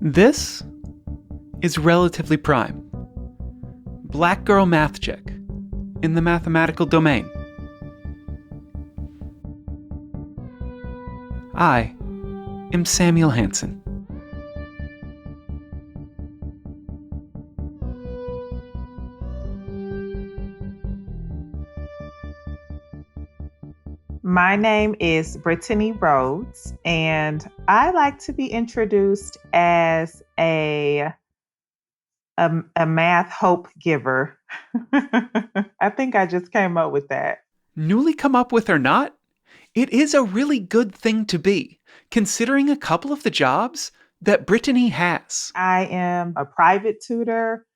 This is Relatively Prime, Black Girl Mathgic in the mathematical domain. I am Samuel Hansen. My name is Brittany Rhodes, and I like to be introduced as a math hope giver. I think I just came up with that. Newly come up with or not, it is a really good thing to be, considering a couple of the jobs that Brittany has. I am a private tutor,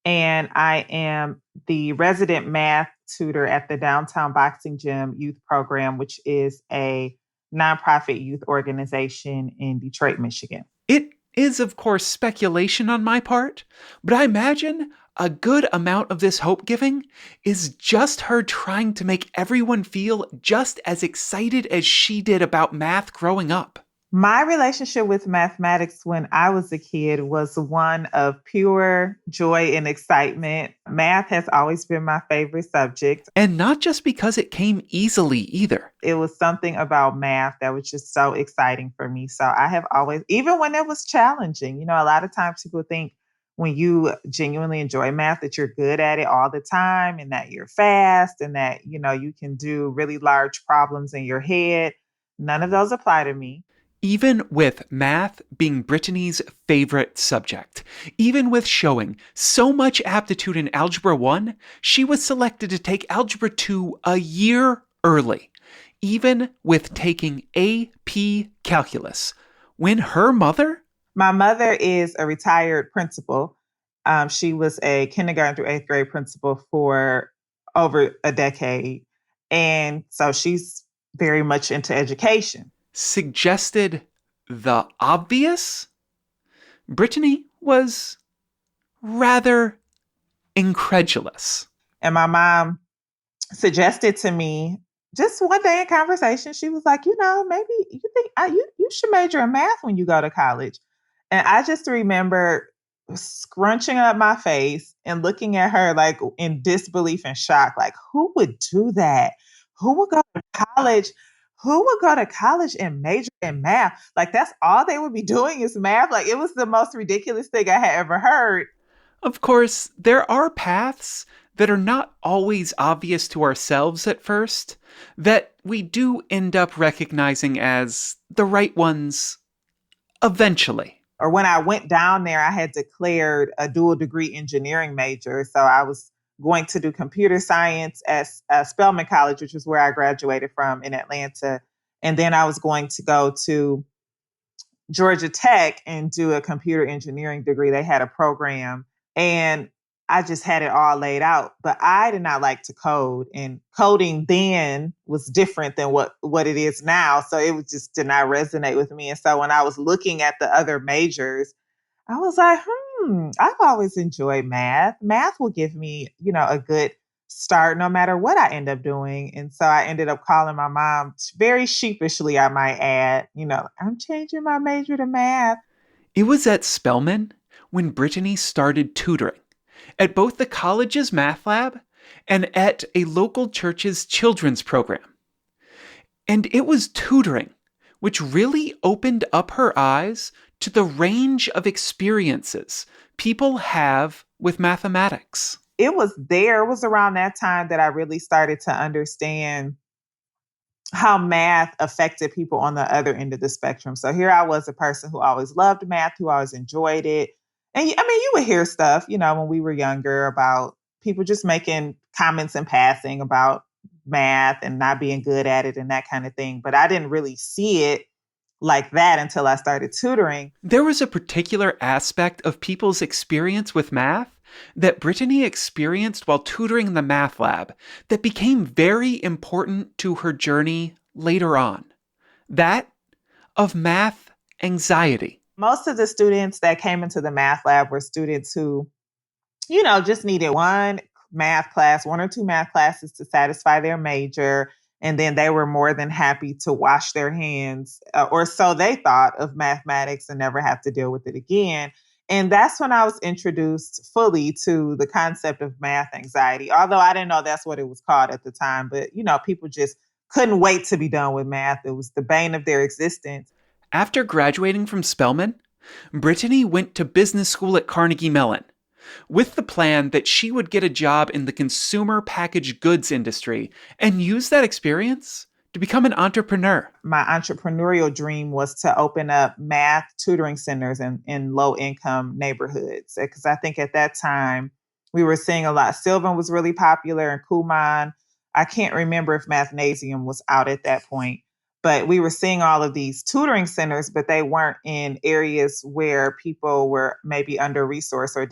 and I am the resident math tutor at the Downtown Boxing Gym Youth Program, which is a nonprofit youth organization in Detroit, Michigan. It is, of course, speculation on my part, but I imagine a good amount of this hope giving is just her trying to make everyone feel just as excited as she did about math growing up. My relationship with mathematics when I was a kid was one of pure joy and excitement. Math has always been my favorite subject. And not just because it came easily either. It was something about math that was just so exciting for me. So I have always, even when it was challenging, a lot of times people think when you genuinely enjoy math that you're good at it all the time and that you're fast and that, you can do really large problems in your head. None of those apply to me. Even with math being Brittany's favorite subject, even with showing so much aptitude in Algebra 1, she was selected to take Algebra 2 a year early, even with taking AP Calculus. When her mother... My mother is a retired principal. She was a kindergarten through eighth grade principal for over a decade. And so she's very much into education. Suggested the obvious, Brittany was rather incredulous. And my mom suggested to me just one day in conversation, she was like, maybe you think you should major in math when you go to college. And I just remember scrunching up my face and looking at her like in disbelief and shock, like, who would do that? Who would go to college? Who would go to college and major in math? Like, that's all they would be doing is math. Like, it was the most ridiculous thing I had ever heard. Of course, there are paths that are not always obvious to ourselves at first, that we do end up recognizing as the right ones eventually. Or when I went down there, I had declared a dual degree engineering major. So I was going to do computer science at Spelman College, which is where I graduated from in Atlanta. And then I was going to go to Georgia Tech and do a computer engineering degree. They had a program and I just had it all laid out. But I did not like to code, and coding then was different than what it is now. So it just did not resonate with me. And so when I was looking at the other majors, I was like, I've always enjoyed math. Math will give me, a good start no matter what I end up doing. And so I ended up calling my mom very sheepishly, I might add, I'm changing my major to math. It was at Spelman when Brittany started tutoring at both the college's math lab and at a local church's children's program. And it was tutoring which really opened up her eyes to the range of experiences people have with mathematics. It was around that time that I really started to understand how math affected people on the other end of the spectrum. So here I was, a person who always loved math, who always enjoyed it. And you would hear stuff, when we were younger about people just making comments in passing about math and not being good at it and that kind of thing. But I didn't really see it like that until I started tutoring. There was a particular aspect of people's experience with math that Brittany experienced while tutoring in the math lab that became very important to her journey later on. That of math anxiety. Most of the students that came into the math lab were students who, just needed one or two math classes to satisfy their major. And then they were more than happy to wash their hands, or so they thought, of mathematics and never have to deal with it again. And that's when I was introduced fully to the concept of math anxiety, although I didn't know that's what it was called at the time. But, people just couldn't wait to be done with math. It was the bane of their existence. After graduating from Spelman, Brittany went to business school at Carnegie Mellon, with the plan that she would get a job in the consumer packaged goods industry and use that experience to become an entrepreneur. My entrepreneurial dream was to open up math tutoring centers in low income neighborhoods. Because I think at that time we were seeing a lot. Sylvan was really popular and Kumon. I can't remember if Mathnasium was out at that point, but we were seeing all of these tutoring centers, but they weren't in areas where people were maybe under resourced or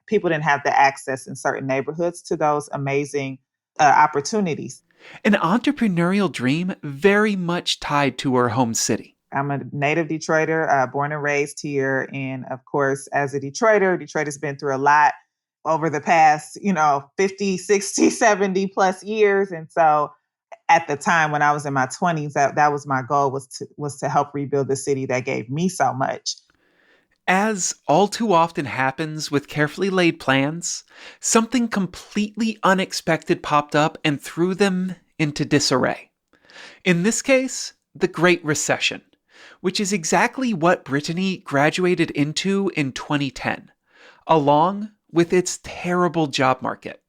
people didn't have the access in certain neighborhoods to those amazing opportunities. An entrepreneurial dream very much tied to her home city. I'm a native Detroiter, born and raised here. And of course, as a Detroiter, Detroit has been through a lot over the past, 50, 60, 70 plus years. And so at the time when I was in my 20s, that was my goal, was to help rebuild the city that gave me so much. As all too often happens with carefully laid plans, something completely unexpected popped up and threw them into disarray. In this case, the Great Recession, which is exactly what Brittany graduated into in 2010, along with its terrible job market.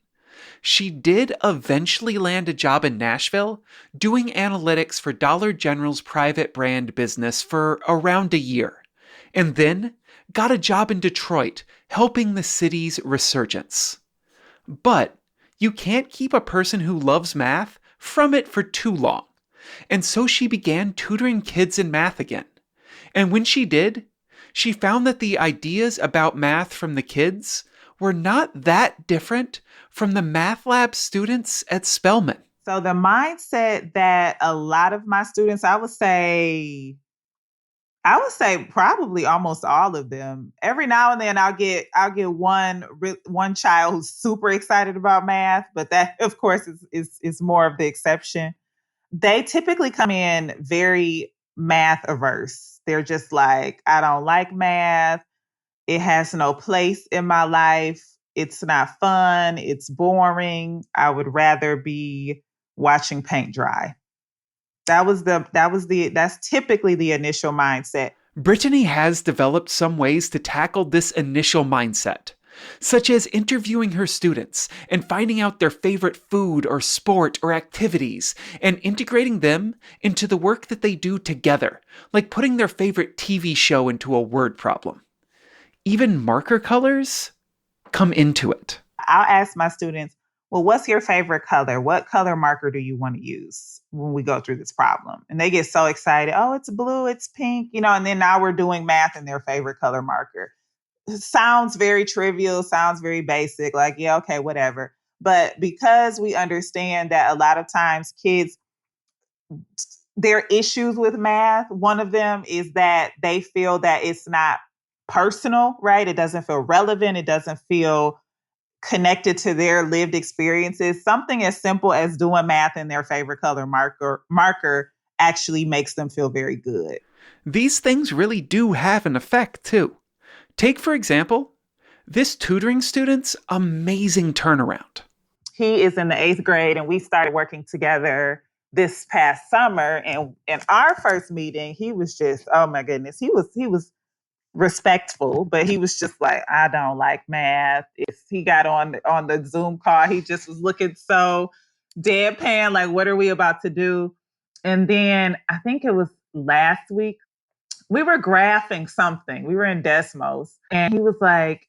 She did eventually land a job in Nashville doing analytics for Dollar General's private brand business for around a year, and then got a job in Detroit helping the city's resurgence. But you can't keep a person who loves math from it for too long, and so she began tutoring kids in math again. And when she did, she found that the ideas about math from the kids were not that different from the math lab students at Spelman. So the mindset that a lot of my students, I would say probably almost all of them. Every now and then I'll get one child who's super excited about math, but that of course is more of the exception. They typically come in very math averse. They're just like, I don't like math. It has no place in my life. It's not fun. It's boring. I would rather be watching paint dry. That's typically the initial mindset. Brittany has developed some ways to tackle this initial mindset, such as interviewing her students and finding out their favorite food or sport or activities and integrating them into the work that they do together, like putting their favorite TV show into a word problem. Even marker colors come into it. I'll ask my students, well, what's your favorite color? What color marker do you want to use when we go through this problem? And they get so excited. Oh, it's blue, it's pink, and then now we're doing math in their favorite color marker. It sounds very trivial, sounds very basic, like, yeah, okay, whatever. But because we understand that a lot of times kids, their issues with math, one of them is that they feel that it's not personal, right? It doesn't feel relevant. It doesn't feel connected to their lived experiences. Something as simple as doing math in their favorite color marker actually makes them feel very good. These things really do have an effect, too. Take, for example, this tutoring student's amazing turnaround. He is in the 8th grade, and we started working together this past summer. And in our first meeting, he was just, oh my goodness, he was respectful, but he was just like, I don't like math. If he got on the Zoom call, he just was looking so deadpan, like, what are we about to do? And then I think it was last week, we were graphing something. We were in Desmos, and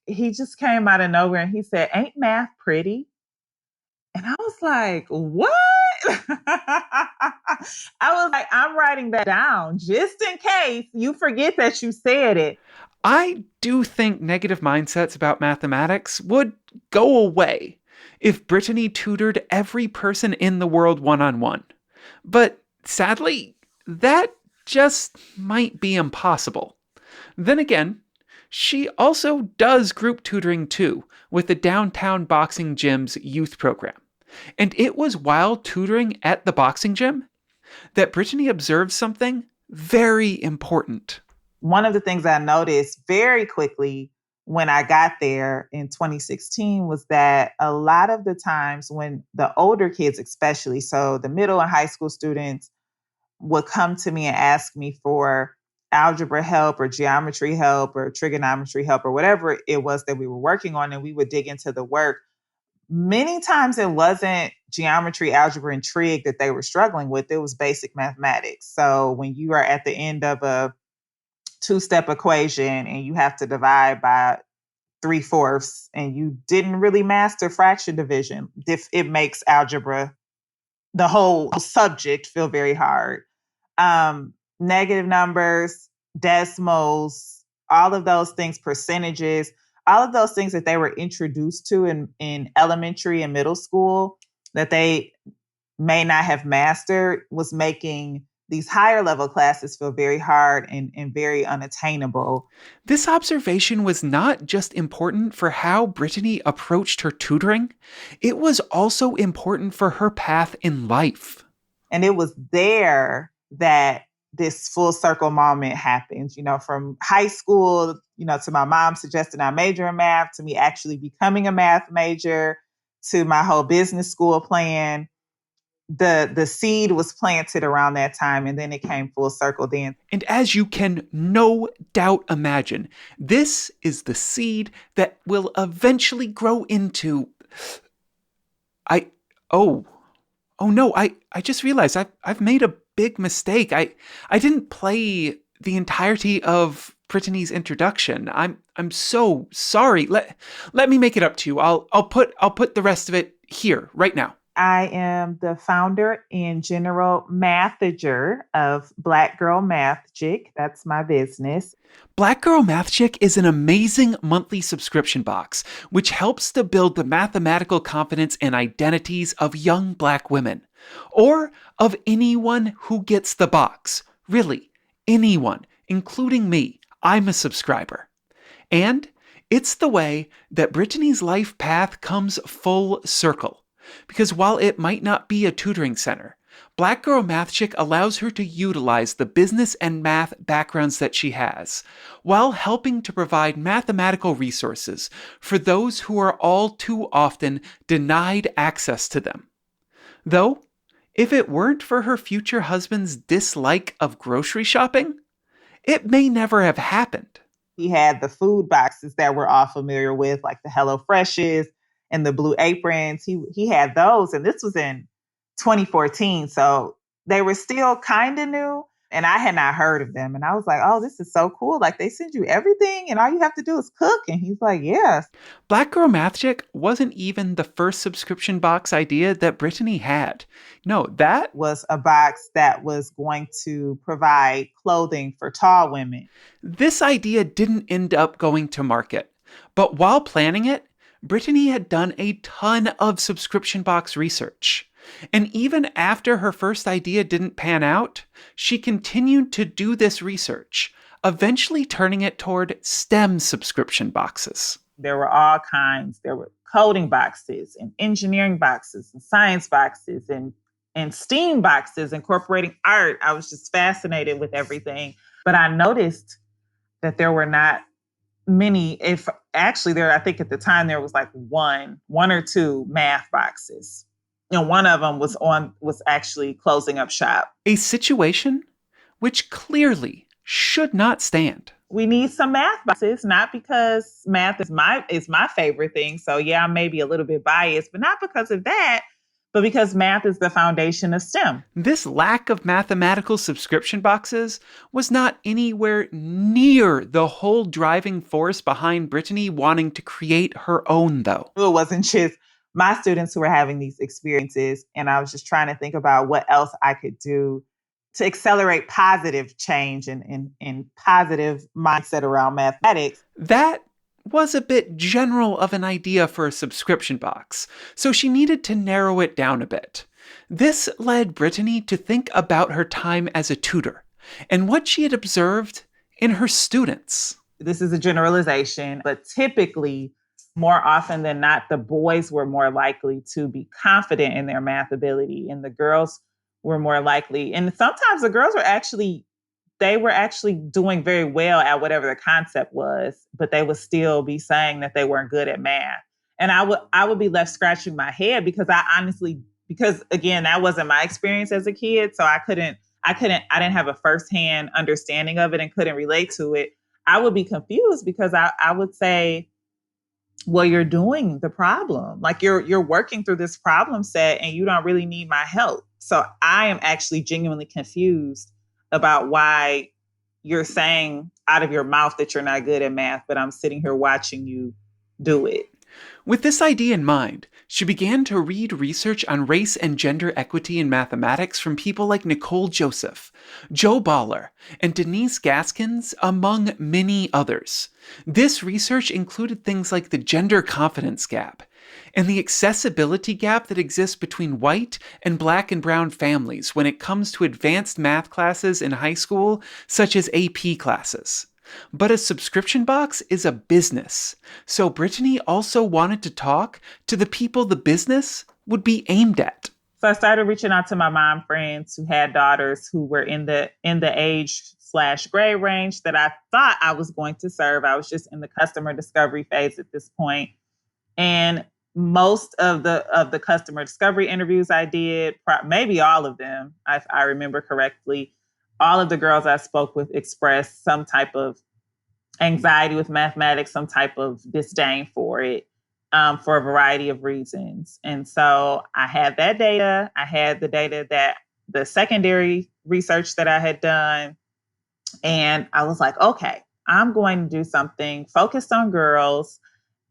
he just came out of nowhere and he said, "Ain't math pretty?" And I was like, what? I was like, I'm writing that down just in case you forget that you said it. I do think negative mindsets about mathematics would go away if Brittany tutored every person in the world one-on-one. But sadly, that just might be impossible. Then again, she also does group tutoring too with the Downtown Boxing Gym's youth program. And it was while tutoring at the boxing gym that Brittany observed something very important. One of the things I noticed very quickly when I got there in 2016 was that a lot of the times when the older kids, especially, so the middle and high school students, would come to me and ask me for algebra help or geometry help or trigonometry help or whatever it was that we were working on, and we would dig into the work. Many times it wasn't geometry, algebra, and trig that they were struggling with. It was basic mathematics. So when you are at the end of a two-step equation and you have to divide by 3/4 and you didn't really master fraction division, it makes algebra, the whole subject, feel very hard. Negative numbers, decimals, all of those things, percentages, all of those things that they were introduced to in elementary and middle school that they may not have mastered was making these higher level classes feel very hard and very unattainable. This observation was not just important for how Brittany approached her tutoring, it was also important for her path in life. And it was there that this full circle moment happens, from high school, to my mom suggesting I major in math, to me actually becoming a math major, to my whole business school plan. The seed was planted around that time, and then it came full circle then. And as you can no doubt imagine, this is the seed that will eventually grow into. I. Oh. Oh no, I just realized I've made a big mistake. I didn't play the entirety of Brittany's introduction. I'm so sorry. Let me make it up to you. I'll put the rest of it here right now. I am the founder and general mathager of Black Girl Mathgic. That's my business. Black Girl Mathgic is an amazing monthly subscription box which helps to build the mathematical confidence and identities of young Black women, or of anyone who gets the box. Really, anyone, including me. I'm a subscriber. And it's the way that Brittany's life path comes full circle. Because while it might not be a tutoring center, Black Girl Mathgic allows her to utilize the business and math backgrounds that she has, while helping to provide mathematical resources for those who are all too often denied access to them. Though, if it weren't for her future husband's dislike of grocery shopping, it may never have happened. He had the food boxes that we're all familiar with, like the Hello Freshes and the Blue Aprons. He had those, and this was in 2014, so they were still kind of new, and I had not heard of them. And I was like, "Oh, this is so cool! Like they send you everything, and all you have to do is cook." And he's like, "Yes." Black Girl Mathgic wasn't even the first subscription box idea that Brittany had. No, that Was a box that was going to provide clothing for tall women. this idea didn't end up going to market. But while planning it, Brittany had done a ton of subscription box research. And even after her first idea didn't pan out, she continued to do this research, eventually turning it toward STEM subscription boxes. There were all kinds. There were coding boxes and engineering boxes and science boxes and STEAM boxes incorporating art. I was just fascinated with everything. But I noticed that there were not many, if actually there, I think at the time there was like one or two math boxes. One of them was actually closing up shop. A situation which clearly should not stand. We need some math boxes, not because math is my favorite thing. So yeah, I may be a little bit biased, but not because of that, but because math is the foundation of STEM. This lack of mathematical subscription boxes was not anywhere near the whole driving force behind Brittany wanting to create her own, though. It wasn't just my students who were having these experiences, and I was just trying to think about what else I could do to accelerate positive change and positive mindset around mathematics. That was a bit general of an idea for a subscription box, so she needed to narrow it down a bit. This led Brittany to think about her time as a tutor and what she had observed in her students. This is a generalization, but typically more often than not, the boys were more likely to be confident in their math ability, and the girls were more likely. And sometimes the girls were actually they were actually doing very well at whatever the concept was, but they would still be saying that they weren't good at math. And I would be left scratching my head because I honestly because again that wasn't my experience as a kid, so I didn't have a firsthand understanding of it and couldn't relate to it. I would be confused because I would say, well, you're doing the problem. Like you're working through this problem set and you don't really need my help. So I am actually genuinely confused about why you're saying out of your mouth that you're not good at math, but I'm sitting here watching you do it. With this idea in mind, she began to read research on race and gender equity in mathematics from people like Nicole Joseph, Joe Baller, and Denise Gaskins, among many others. This research included things like the gender confidence gap and the accessibility gap that exists between white and black and brown families when it comes to advanced math classes in high school, such as AP classes. But a subscription box is a business, so Brittany also wanted to talk to the people the business would be aimed at. So I started reaching out to my mom friends who had daughters who were in the age/grade range that I thought I was going to serve. I was just in the customer discovery phase at this point. And most of the customer discovery interviews I did, maybe all of them, if I remember correctly, all of the girls I spoke with expressed some type of anxiety with mathematics, some type of disdain for it, for a variety of reasons. And so I had that data. I had the data that the secondary research that I had done. And I was like, okay, I'm going to do something focused on girls.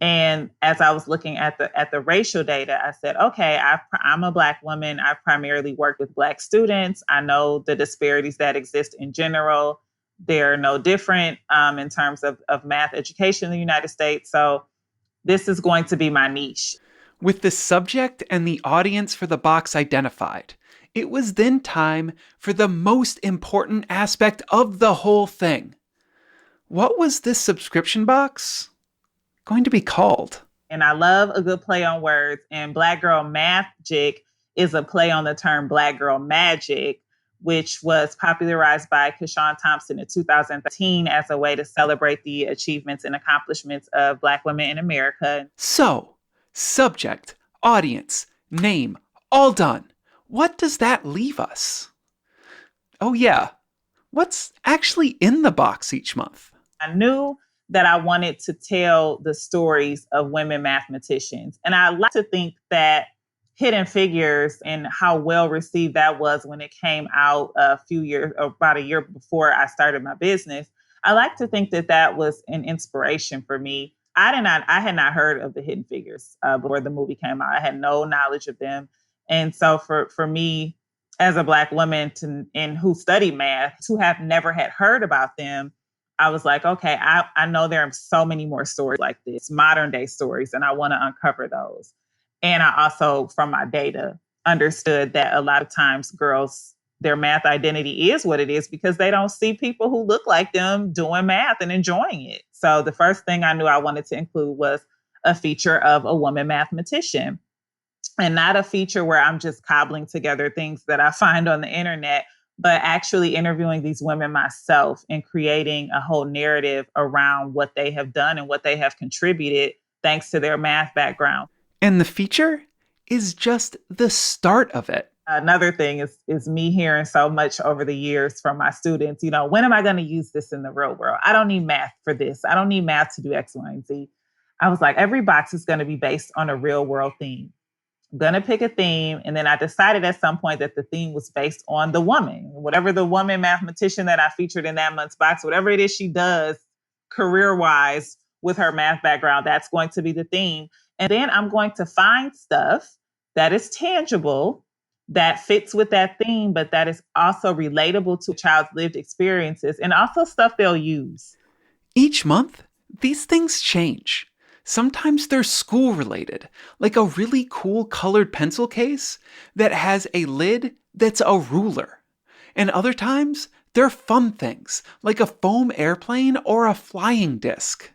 And as I was looking at the racial data, I said, okay, I'm a Black woman. I've primarily worked with Black students. I know the disparities that exist in general. They're no different in terms of math education in the United States. So this is going to be my niche. With the subject and the audience for the box identified, it was then time for the most important aspect of the whole thing. What was this subscription box going to be called? And I love a good play on words. And Black Girl Mathgic is a play on the term Black Girl Magic, which was popularized by Keshawn Thompson in 2013 as a way to celebrate the achievements and accomplishments of Black women in America. So, subject, audience, name, all done. What does that leave us? Oh, yeah. What's actually in the box each month? I knew that I wanted to tell the stories of women mathematicians. And I like to think that Hidden Figures and how well received that was when it came out about a year before I started my business. I like to think that that was an inspiration for me. I had not heard of the Hidden Figures before the movie came out. I had no knowledge of them. And so for me, as a Black woman and who studied math, to have never had heard about them, I was like, okay, I know there are so many more stories like this, modern day stories, and I want to uncover those. And I also, from my data, understood that a lot of times girls, their math identity is what it is because they don't see people who look like them doing math and enjoying it. So the first thing I knew I wanted to include was a feature of a woman mathematician, and not a feature where I'm just cobbling together things that I find on the internet, but actually interviewing these women myself and creating a whole narrative around what they have done and what they have contributed thanks to their math background. And the feature is just the start of it. Another thing is me hearing so much over the years from my students, when am I going to use this in the real world? I don't need math for this. I don't need math to do X, Y, and Z. I was like, every box is going to be based on a real world theme. I'm going to pick a theme. And then I decided at some point that the theme was based on the woman, whatever the woman mathematician that I featured in that month's box, whatever it is she does career wise with her math background, that's going to be the theme. And then I'm going to find stuff that is tangible, that fits with that theme, but that is also relatable to a child's lived experiences and also stuff they'll use. Each month, these things change. Sometimes they're school related, like a really cool colored pencil case that has a lid that's a ruler. And other times, they're fun things, like a foam airplane or a flying disc.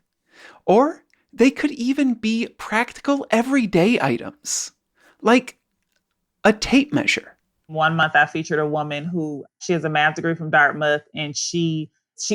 Or They could even be practical everyday items, like a tape measure. One month I featured a woman who she has a math degree from Dartmouth and she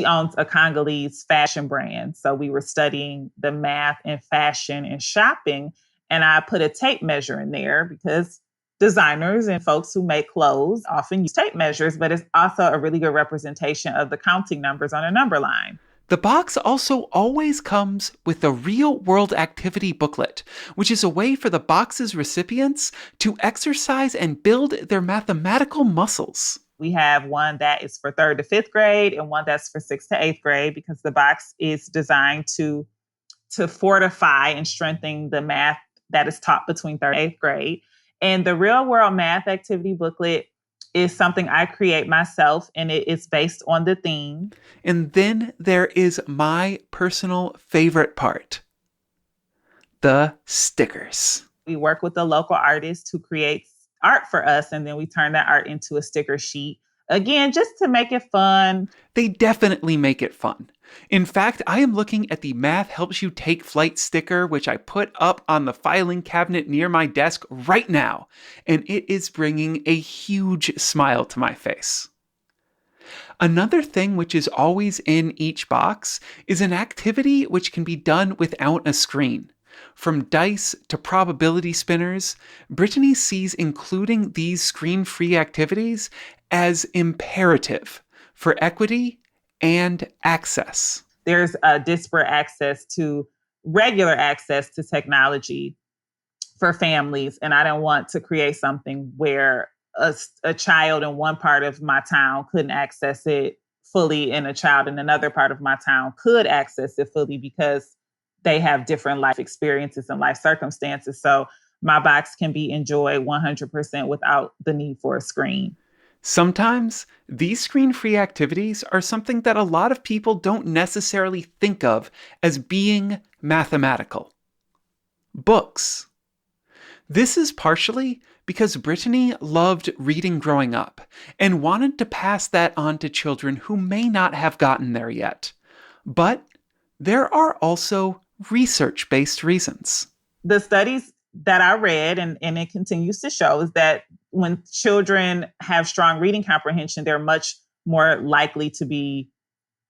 owns a Congolese fashion brand. So we were studying the math and fashion and shopping. And I put a tape measure in there because designers and folks who make clothes often use tape measures, but it's also a really good representation of the counting numbers on a number line. The box also always comes with a real world activity booklet, which is a way for the box's recipients to exercise and build their mathematical muscles. We have one that is for third to fifth grade and one that's for sixth to eighth grade because the box is designed to fortify and strengthen the math that is taught between third and eighth grade. And the real world math activity booklet is something I create myself and it is based on the theme. And then there is my personal favorite part, the stickers. We work with a local artist who creates art for us, and then we turn that art into a sticker sheet. Again, just to make it fun. They definitely make it fun. In fact, I am looking at the Math Helps You Take Flight sticker, which I put up on the filing cabinet near my desk right now, and it is bringing a huge smile to my face. Another thing which is always in each box is an activity which can be done without a screen. From dice to probability spinners, Brittany sees including these screen-free activities as imperative for equity and access. There's a disparate access to regular access to technology for families, and I don't want to create something where a child in one part of my town couldn't access it fully and a child in another part of my town could access it fully because they have different life experiences and life circumstances. So my box can be enjoyed 100% without the need for a screen. Sometimes, these screen-free activities are something that a lot of people don't necessarily think of as being mathematical. Books. This is partially because Brittany loved reading growing up and wanted to pass that on to children who may not have gotten there yet. But there are also research-based reasons. The studies that I read, and it continues to show, is that when children have strong reading comprehension, they're much more likely to be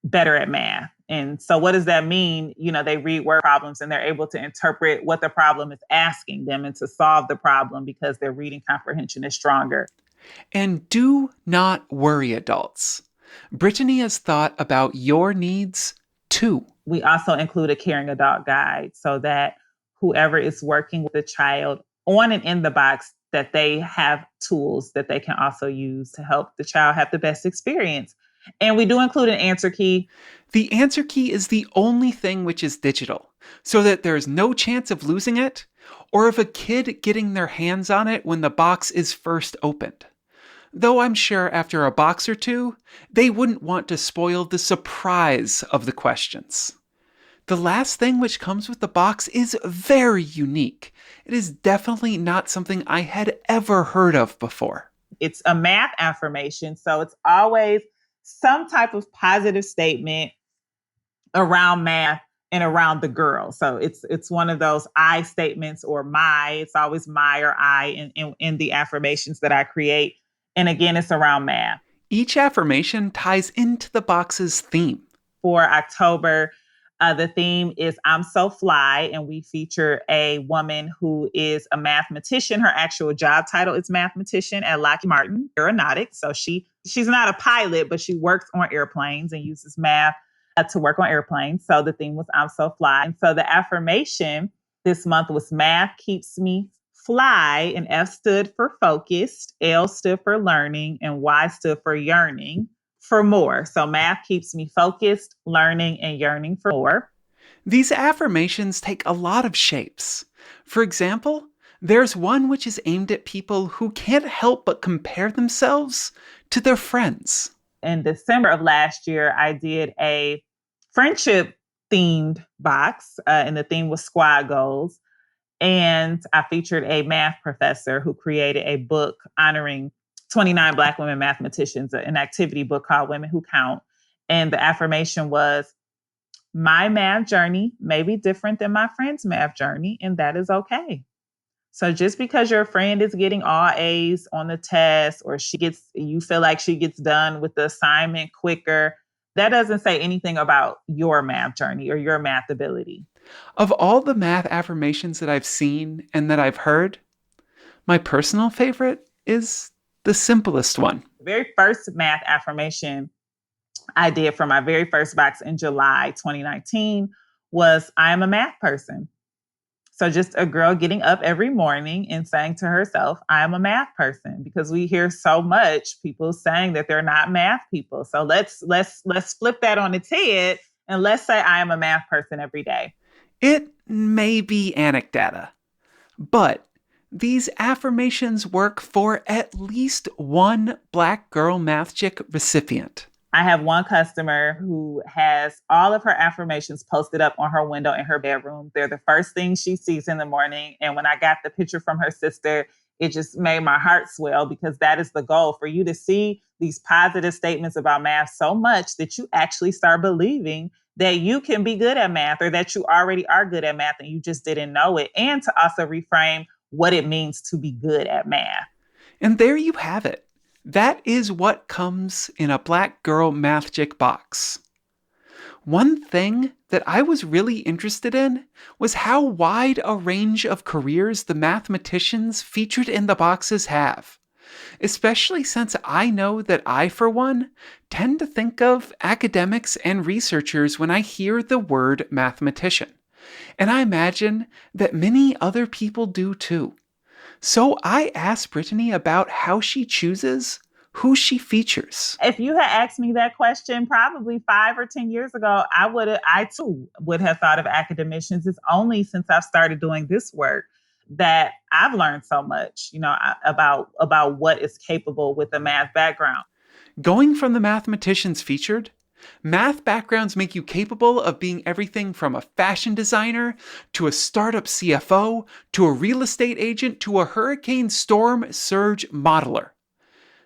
better at math. And so what does that mean? You know, they read word problems and they're able to interpret what the problem is asking them and to solve the problem because their reading comprehension is stronger. And do not worry, adults. Brittany has thought about your needs too. We also include a caring adult guide so that whoever is working with the child on and in the box, that they have tools that they can also use to help the child have the best experience. And we do include an answer key. The answer key is the only thing which is digital, so that there's no chance of losing it or of a kid getting their hands on it when the box is first opened. Though I'm sure after a box or two, they wouldn't want to spoil the surprise of the questions. The last thing which comes with the box is very unique. It is definitely not something I had ever heard of before. It's a math affirmation, so it's always some type of positive statement around math and around the girl. So it's one of those I statements or my. It's always my or I in the affirmations that I create. And again, it's around math. Each affirmation ties into the box's theme. For October, the theme is I'm So Fly, and we feature a woman who is a mathematician. Her actual job title is mathematician at Lockheed Martin Aeronautics. So she's not a pilot, but she works on airplanes and uses math to work on airplanes. So the theme was I'm So Fly. And so the affirmation this month was math keeps me fly, and F stood for focused, L stood for learning, and Y stood for yearning for more. So math keeps me focused, learning, and yearning for more. These affirmations take a lot of shapes. For example, there's one which is aimed at people who can't help but compare themselves to their friends. In December of last year, I did a friendship themed box, and the theme was squad goals. And I featured a math professor who created a book honoring 29 Black women mathematicians, an activity book called Women Who Count. And the affirmation was, My math journey may be different than my friend's math journey, and that is okay. So just because your friend is getting all A's on the test or you feel like she gets done with the assignment quicker, that doesn't say anything about your math journey or your math ability. Of all the math affirmations that I've seen and that I've heard, my personal favorite is the simplest one. The very first math affirmation I did for my very first box in July 2019 was I am a math person. So just a girl getting up every morning and saying to herself, I am a math person, because we hear so much people saying that they're not math people. So let's flip that on its head and let's say I am a math person every day. It may be anecdata, but these affirmations work for at least one Black Girl Mathgic recipient. I have one customer who has all of her affirmations posted up on her window in her bedroom. They're the first thing she sees in the morning. And when I got the picture from her sister, it just made my heart swell, because that is the goal, for you to see these positive statements about math so much that you actually start believing that you can be good at math, or that you already are good at math and you just didn't know it. And to also reframe what it means to be good at math. And there you have it. That is what comes in a Black Girl Mathgic box. One thing that I was really interested in was how wide a range of careers the mathematicians featured in the boxes have, especially since I know that I, for one, tend to think of academics and researchers when I hear the word mathematician. And I imagine that many other people do too. So I asked Brittany about how she chooses who she features. If you had asked me that question probably 5 or 10 years ago, I too would have thought of academicians. It's only since I've started doing this work that I've learned so much, about what is capable with a math background. Going from the mathematicians featured, math backgrounds make you capable of being everything from a fashion designer to a startup CFO to a real estate agent to a hurricane storm surge modeler.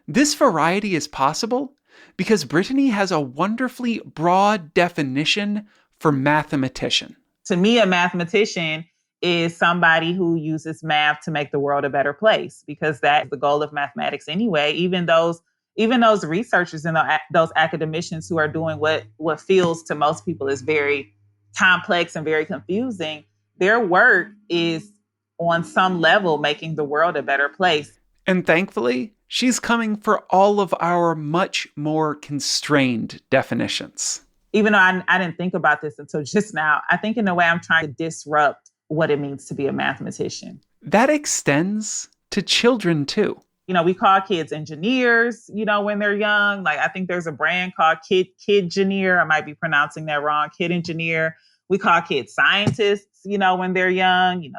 This variety is possible because Brittany has a wonderfully broad definition for mathematician. To me, a mathematician is somebody who uses math to make the world a better place, because that's the goal of mathematics anyway. Even those researchers and those academicians who are doing what feels to most people is very complex and very confusing, their work is on some level making the world a better place. And thankfully, she's coming for all of our much more constrained definitions. Even though I didn't think about this until just now, I think in a way I'm trying to disrupt what it means to be a mathematician. That extends to children too. We call kids engineers, when they're young. Like, I think there's a brand called Kidgineer. I might be pronouncing that wrong. Kid Engineer. We call kids scientists, when they're young.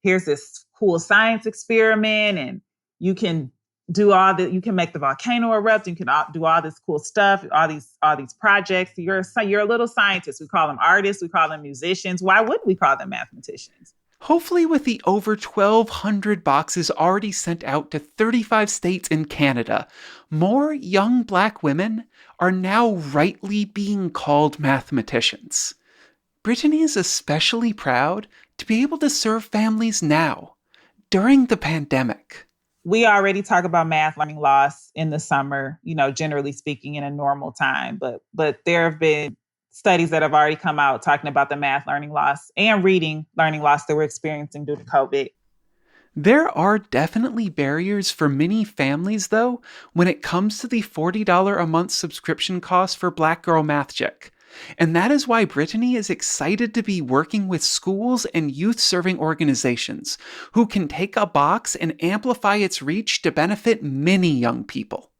Here's this cool science experiment, and you can you can make the volcano erupt. You can do all this cool stuff, all these projects. You're a little scientist. We call them artists. We call them musicians. Why wouldn't we call them mathematicians? Hopefully, with the over 1,200 boxes already sent out to 35 states and Canada, more young Black women are now rightly being called mathematicians. Brittany is especially proud to be able to serve families now, during the pandemic. We already talk about math learning loss in the summer, generally speaking, in a normal time. But there have been studies that have already come out talking about the math learning loss and reading learning loss that we're experiencing due to COVID. There are definitely barriers for many families, though, when it comes to the $40 a month subscription cost for Black Girl Mathgic. And that is why Brittany is excited to be working with schools and youth-serving organizations who can take a box and amplify its reach to benefit many young people.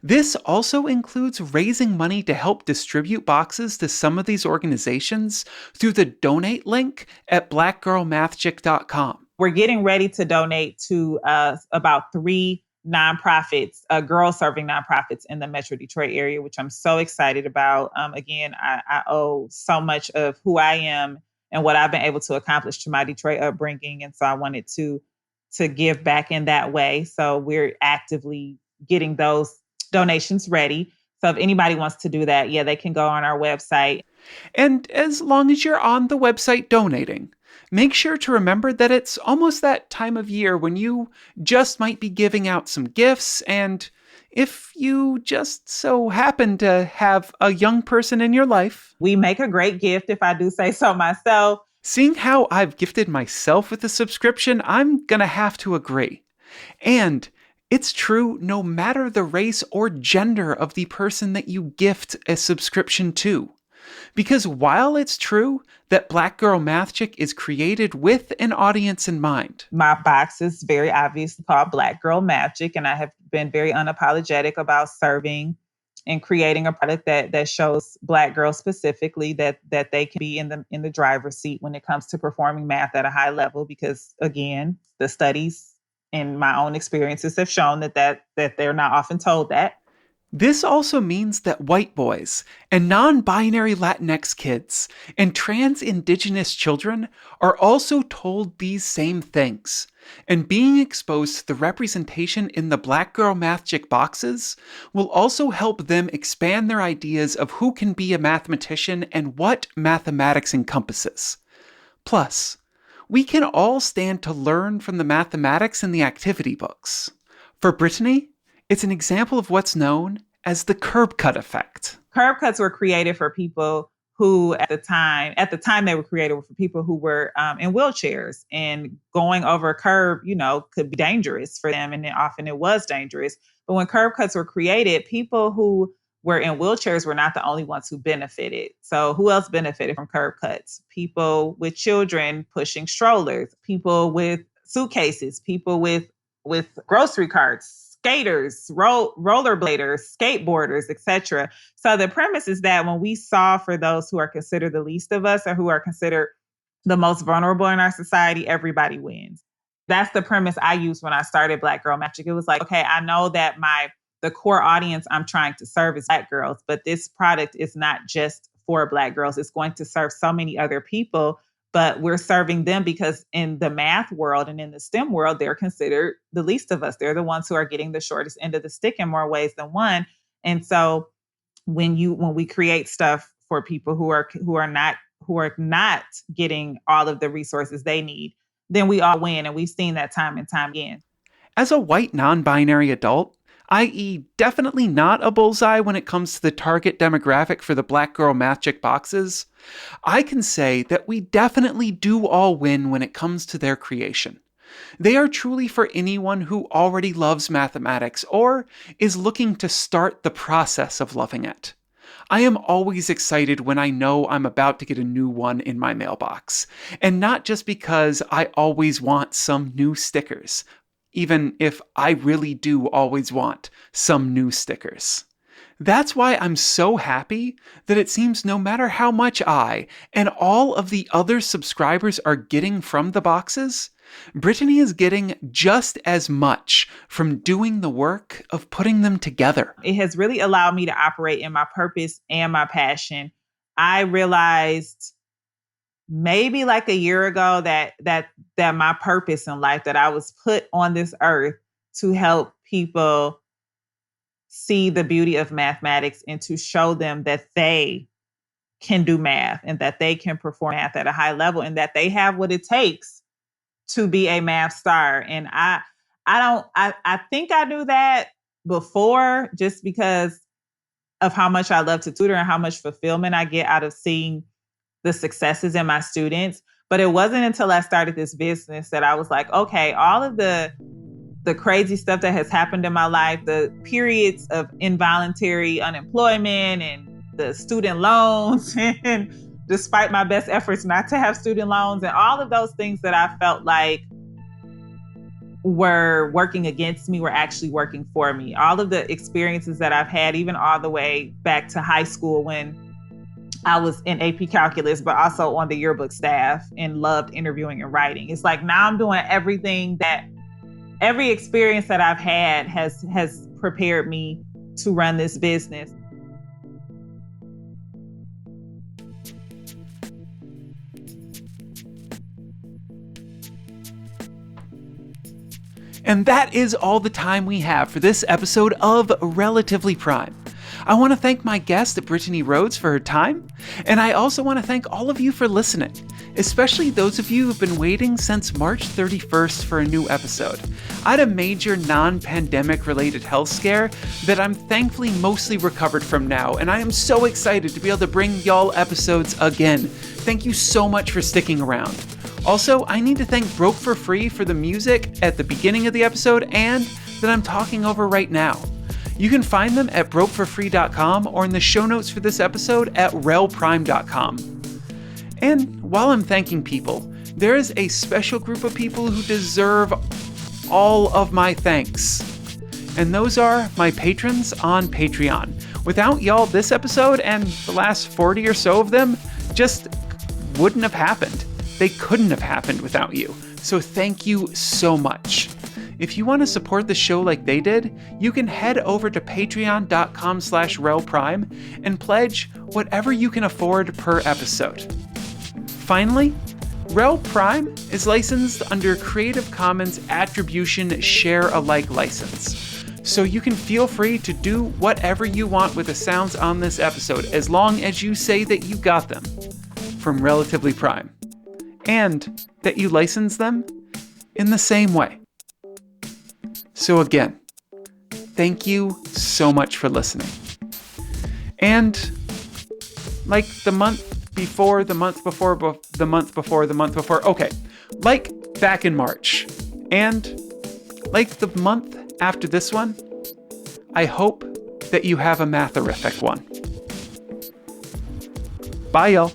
This also includes raising money to help distribute boxes to some of these organizations through the donate link at blackgirlmathgic.com. We're getting ready to donate to about 3 nonprofits, girl serving nonprofits in the Metro Detroit area, which I'm so excited about. Again, I owe so much of who I am and what I've been able to accomplish to my Detroit upbringing. And so I wanted to give back in that way. So we're actively getting those donations ready. So if anybody wants to do that, yeah, they can go on our website. And as long as you're on the website donating, make sure to remember that it's almost that time of year when you just might be giving out some gifts, and if you just so happen to have a young person in your life, We make a great gift, if I do say so myself. seeing how I've gifted myself with a subscription, I'm gonna have to agree. And it's true no matter the race or gender of the person that you gift a subscription to. Because while it's true that Black Girl Mathgic is created with an audience in mind, My box is very obviously called Black Girl Mathgic, and I have been very unapologetic about serving and creating a product that shows Black girls specifically that they can be in the driver's seat when it comes to performing math at a high level. Because again, the studies and my own experiences have shown that they're not often told that. this also means that white boys and non binary Latinx kids and trans indigenous children are also told these same things. And being exposed to the representation in the Black Girl Mathgic boxes will also help them expand their ideas of who can be a mathematician and what mathematics encompasses. Plus, we can all stand to learn from the mathematics in the activity books. For Brittany, it's an example of what's known as the curb cut effect. Curb cuts were created for people who at the time they were created for people who were in wheelchairs, and going over a curb, could be dangerous for them. And often it was dangerous. But when curb cuts were created, people who were in wheelchairs were not the only ones who benefited. So who else benefited from curb cuts? People with children pushing strollers, people with suitcases, people with grocery carts, skaters, rollerbladers, skateboarders, etc. So the premise is that when we solve for those who are considered the least of us, or who are considered the most vulnerable in our society, everybody wins. That's the premise I used when I started Black Girl Magic. It was like, okay, I know that the core audience I'm trying to serve is Black girls, but this product is not just for Black girls. It's going to serve so many other people, but we're serving them because in the math world and in the STEM world, they're considered the least of us. They're the ones who are getting the shortest end of the stick in more ways than one. And so when we create stuff for people who are not getting all of the resources they need, then we all win. And we've seen that time and time again. As a white non binary adult, i.e., definitely not a bullseye when it comes to the target demographic for the Black Girl Mathgic boxes, I can say that we definitely do all win when it comes to their creation. They are truly for anyone who already loves mathematics or is looking to start the process of loving it. I am always excited when I know I'm about to get a new one in my mailbox, and not just because I always want some new stickers, even if I really do always want some new stickers. That's why I'm so happy that it seems no matter how much I and all of the other subscribers are getting from the boxes, Brittany is getting just as much from doing the work of putting them together. It has really allowed me to operate in my purpose and my passion. I realized maybe like a year ago that my purpose in life, that I was put on this earth to help people see the beauty of mathematics and to show them that they can do math and that they can perform math at a high level and that they have what it takes to be a math star. And I think I knew that before, just because of how much I love to tutor and how much fulfillment I get out of seeing the successes in my students. But it wasn't until I started this business that I was like, okay, all of the crazy stuff that has happened in my life, the periods of involuntary unemployment and the student loans, and despite my best efforts not to have student loans, and all of those things that I felt like were working against me were actually working for me. All of the experiences that I've had, even all the way back to high school when I was in AP Calculus, but also on the yearbook staff and loved interviewing and writing. It's like now I'm doing everything that every experience that I've had has prepared me to run this business. And that is all the time we have for this episode of Relatively Prime. I want to thank my guest, Brittany Rhodes, for her time, and I also want to thank all of you for listening, especially those of you who've been waiting since March 31st for a new episode. I had a major non-pandemic related health scare that I'm thankfully mostly recovered from now, and I am so excited to be able to bring y'all episodes again. Thank you so much for sticking around. Also, I need to thank Broke for Free for the music at the beginning of the episode and that I'm talking over right now. You can find them at brokeforfree.com or in the show notes for this episode at relprime.com. And while I'm thanking people, there is a special group of people who deserve all of my thanks. And those are my patrons on Patreon. Without y'all, this episode and the last 40 or so of them just wouldn't have happened. They couldn't have happened without you. So thank you so much. If you want to support the show like they did, you can head over to patreon.com/relprime and pledge whatever you can afford per episode. Finally, Rel Prime is licensed under Creative Commons Attribution Share Alike license. So you can feel free to do whatever you want with the sounds on this episode as long as you say that you got them from Relatively Prime and that you license them in the same way. So again, thank you so much for listening. And like the month before, okay, like back in March, and like the month after this one, I hope that you have a matherific one. Bye, y'all.